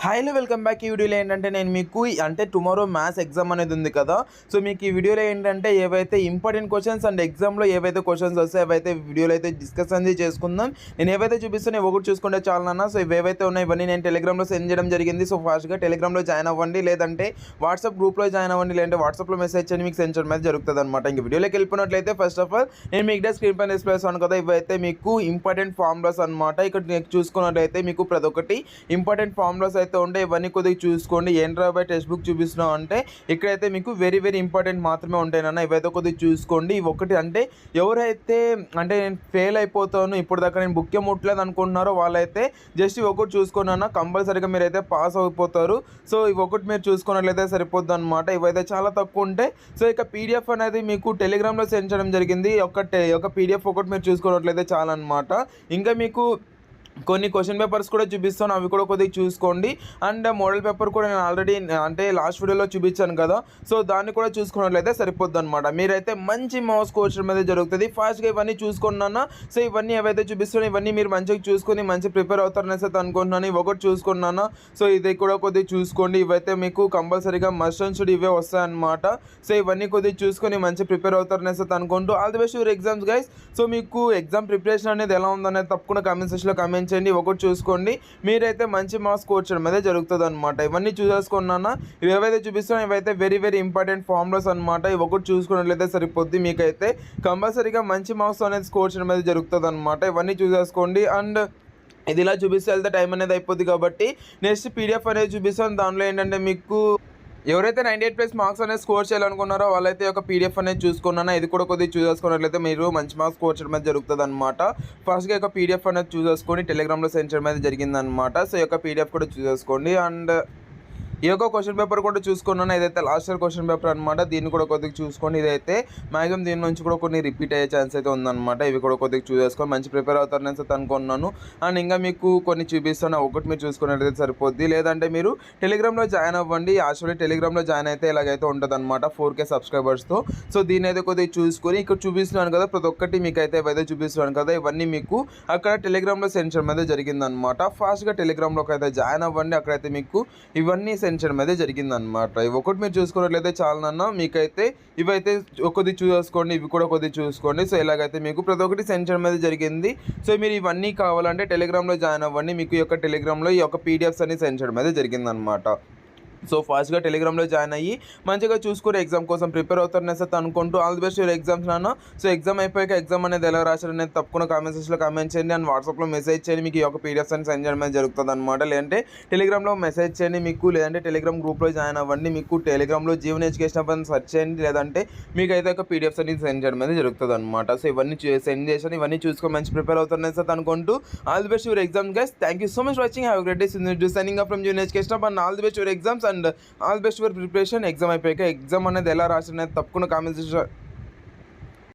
హైలో welcome back. ఈ వీడియోలో ఏంటంటే నేను మీకు అంటే టుమారో మ్యాథ్స్ ఎగ్జామ్ అనేది ఉంది కదా. సో మీకు ఈ వీడియోలో ఏంటంటే ఏవైతే ఇంపార్టెంట్ క్వశ్చన్స్ అండ్ ఎగ్జామ్లో ఏవైతే క్వశ్చన్స్ వస్తాయి అవైతే వీడియోలో అయితే డిస్కస్ అనేది చేసుకుందాం. నేను ఏవైతే చూపిస్తానో ఒకటి చూసుకుంటే చాలు నాన్న. సో ఇవేవైతే ఉన్నాయి ఇవన్నీ నేను టెలిగ్రామ్లో సెండ్ చేయడం జరిగింది. సో ఫాస్ట్గా టెలిగ్రామ్లో జాయిన్ అవ్వండి, లేదంటే వాట్సాప్ గ్రూప్లో జాయిన్ అవ్వండి, లేదంటే వాట్సాప్లో మెసేజ్ చేయండి, మీకు సెండ్ చేయడం అయితే జరుగుతుంది అనమాట. ఇంక వీడియోలోకి వెళ్ళిపోయినట్లయితే ఫస్ట్ ఆఫ్ ఆల్ నేను మీకు స్క్రీన్ పైన డిస్ప్లే చేస్తాను కదా, ఇవైతే మీకు ఇంపార్టెంట్ ఫార్ములాస్ అనమాట. ఇక్కడ నేను చూసుకున్నట్లయితే మీకు ప్రతి ఒక్కటి ఇంపార్టెంట్ ఫార్ములాస్ అయితే ఉంటాయి. ఇవన్నీ కొద్దిగా చూసుకోండి. ఏంట్రా బై టెక్స్ట్ బుక్ చూపిస్తున్నాం అంటే ఇక్కడైతే మీకు వెరీ వెరీ ఇంపార్టెంట్ మాత్రమే ఉంటాయి నాన్న. ఇవైతే కొద్దిగా చూసుకోండి. ఇవి ఒకటి అంటే ఎవరైతే అంటే నేను ఫెయిల్ అయిపోతాను ఇప్పుడు దాకా నేను బుక్కే ముట్టలేదు అనుకుంటున్నారో వాళ్ళైతే జస్ట్ ఇవి ఒకటి చూసుకోండి అన్న, కంపల్సరీగా మీరైతే పాస్ అయిపోతారు. సో ఇవి ఒకటి మీరు చూసుకున్నట్లయితే సరిపోద్ది అనమాట. ఇవైతే చాలా తక్కువ ఉంటాయి. సో ఇక పీడిఎఫ్ అనేది మీకు టెలిగ్రామ్లో సెండ్ చేయడం జరిగింది. ఒక పీడిఎఫ్ ఒకటి మీరు చూసుకున్నట్లయితే చాలా అనమాట. ఇంకా మీకు కొన్ని క్వశ్చన్ పేపర్స్ కూడా చూపిస్తాను, అవి కూడా కొద్దిగా చూసుకోండి. అండ్ మోడల్ పేపర్ కూడా నేను ఆల్రెడీ అంటే లాస్ట్ వీడియోలో చూపించాను కదా, సో దాన్ని కూడా చూసుకున్నట్లయితే సరిపోద్ది అనమాట. మీరైతే మంచి మార్క్స్ కోచడం అనేది జరుగుతుంది. ఫాస్ట్గా ఇవన్నీ చూసుకున్నాను. సో ఇవన్నీ ఏవైతే చూపిస్తున్నాను ఇవన్నీ మీరు మంచిగా చూసుకొని మంచి ప్రిపేర్ అవుతారనేసి అయితే అనుకుంటున్నాను. ఒకటి చూసుకున్నాను. సో ఇది కూడా కొద్దిగా చూసుకోండి. ఇవైతే మీకు కంపల్సరీగా మస్ట్ అండ్ షుడ్ ఇవే వస్తాయన్నమాట. సో ఇవన్నీ కొద్దిగా చూసుకొని మంచి ప్రిపేర్ అవుతారనేసి అయితే అనుకుంటూ all the best your exams guys. So మీకు ఎగ్జామ్ ప్రిపరేషన్ అనేది ఎలా ఉందనేది తప్పకుండా కామెంట్ సెక్షన్లో కామెంట్ చేయండి. ఒకటి చూసుకోండి, మీరైతే మంచి మార్క్స్ స్కోర్ చేయడం అయితే జరుగుతుంది అనమాట. ఇవన్నీ చూసేసుకున్నాను. ఇవి ఏవైతే చూపిస్తున్నా ఇవైతే వెరీ వెరీ ఇంపార్టెంట్ ఫార్ములాస్ అనమాట. ఇవి ఒకటి చూసుకున్నట్లయితే సరిపోద్ది. మీకైతే కంపల్సరీగా మంచి మార్క్స్ అనేది స్కోర్ చేయడం అయితే జరుగుతుంది అనమాట. ఇవన్నీ చూసేసుకోండి. అండ్ ఇది ఇలా చూపిస్తే వెళ్తే టైం అనేది అయిపోద్ది కాబట్టి నెక్స్ట్ పీడిఎఫ్ అనేది చూపిస్తాను. దానిలో ఏంటంటే మీకు ఎవరైతే 98+ మార్క్స్ అనేది స్కోర్ చేయాలనుకున్నారో వాళ్ళైతే ఒక పీడిఎఫ్ అనేది చూసుకున్నాను. ఇది కూడా కొద్దిగా చూసేసుకున్నట్లయితే మీరు మంచి మార్క్స్ స్కోర్ చేయడం అయితే జరుగుతుంది అనమాట. ఫస్ట్గా ఒక పీడిఎఫ్ అనేది చూసేసుకొని టెలిగ్రామ్లో సెండ్ చేయడం అయితే జరిగిందనమాట. సో ఈ యొక్క పీడిఎఫ్ కూడా చూసేసుకోండి. అండ్ ఈ యొక్క క్వశ్చన్ పేపర్ కూడా చూసుకున్నాను. ఇదైతే లాస్ట్ ఇయర్ క్వశ్చన్ పేపర్ అనమాట. దీన్ని కూడా కొద్దిగా చూసుకోండి. ఇదైతే మ్యాక్సిమం దీని నుంచి కూడా కొన్ని రిపీట్ అయ్యే ఛాన్స్ అయితే ఉందన్నమాట. ఇవి కూడా కొద్దిగా చూసేసుకొని మంచి ప్రిపేర్ అవుతారని అయితే అనుకున్నాను. అండ్ ఇంకా మీకు కొన్ని చూపిస్తాను, ఒకటి మీరు చూసుకున్నట్లయితే సరిపోద్ది. లేదంటే మీరు టెలిగ్రామ్లో జాయిన్ అవ్వండి. యాక్చువల్లీ టెలిగ్రామ్లో జాయిన్ అయితే ఇలాగైతే ఉంటుంది అనమాట 4K సబ్స్క్రైబర్స్తో. సో దీని అయితే కొద్దిగా చూసుకొని ఇక్కడ చూపిస్తున్నాను కదా, ప్రతి ఒక్కటి మీకు అయితే ఏవైతే చూపిస్తున్నాను కదా ఇవన్నీ మీకు అక్కడ టెలిగ్రామ్లో సెండ్ చేయడం అయితే జరిగిందనమాట. ఫాస్ట్గా టెలిగ్రామ్లోకి అయితే జాయిన్ అవ్వండి. అక్కడైతే మీకు ఇవన్నీ సెండ్ చేయడం అయితే జరిగిందనమాట. ఇవి ఒకటి మీరు చూసుకున్నట్లయితే చాలనన్నా. మీకైతే ఇవైతే కొద్ది చూసుకోండి, ఇవి కూడా కొద్ది చూసుకోండి. సో ఇలాగైతే మీకు ప్రతి ఒక్కటి సెండ్ చేయడం అయితే జరిగింది. సో మీరు ఇవన్నీ కావాలంటే టెలిగ్రామ్లో జాయిన్ అవ్వండి. మీకు ఈ యొక్క టెలిగ్రామ్లో ఈ యొక్క పీడిఎఫ్స్ అన్ని సెండ్ చేయడం అయితే జరిగిందనమాట. సో ఫాస్ట్గా టెలిగ్రామ్లో జాయిన్ అయ్యి మంచిగా చూసుకుని ఎగ్జామ్ కోసం ప్రిపేర్ అవుతారని అయితే అనుకుంటూ all the best your exams నాన్న. సో ఎగ్జామ్ అయిపోయాక ఎగ్జామ్ అనేది ఎలా రాశారనేది తప్పకుండా కామెంట్ సెక్షన్లో కామెంట్ చేయండి. అండ్ వాట్సాప్లో మెసేజ్ చేయండి. మీకు ఈ యొక్క పీడిఎఫ్స్ అని సెండ్ చేయడం జరుగుతుంది అనమాట. లేదంటే టెలిగ్రామ్లో మెసేజ్ చేయండి మీకు, లేదంటే టెలిగ్రామ్ గ్రూప్లో జాయిన్ అవ్వండి. మీకు టెలిగ్రామ్లో జీవన్ ఎడ్యుకేషన్ అని సెర్చ్ చేయండి, లేదంటే మీకు అయితే ఒక పీడిఎఫ్స్ అనేది సెండ్ చేయడం అనేది జరుగుతుంది అనమాట. సో ఇవన్నీ సెండ్ చేసాను. ఇవన్నీ చూసుకొని మంచి ప్రిపేర్ అవుతారని అయితే అనుకుంటూ all the best your exams guys. Thank you so much watching. Have great day. Signing up from Jeevan education and all the best your exams and all best for preparation. Exam అయిపోయాక exam అనేది ఎలా రాసిన తప్పకుండా comments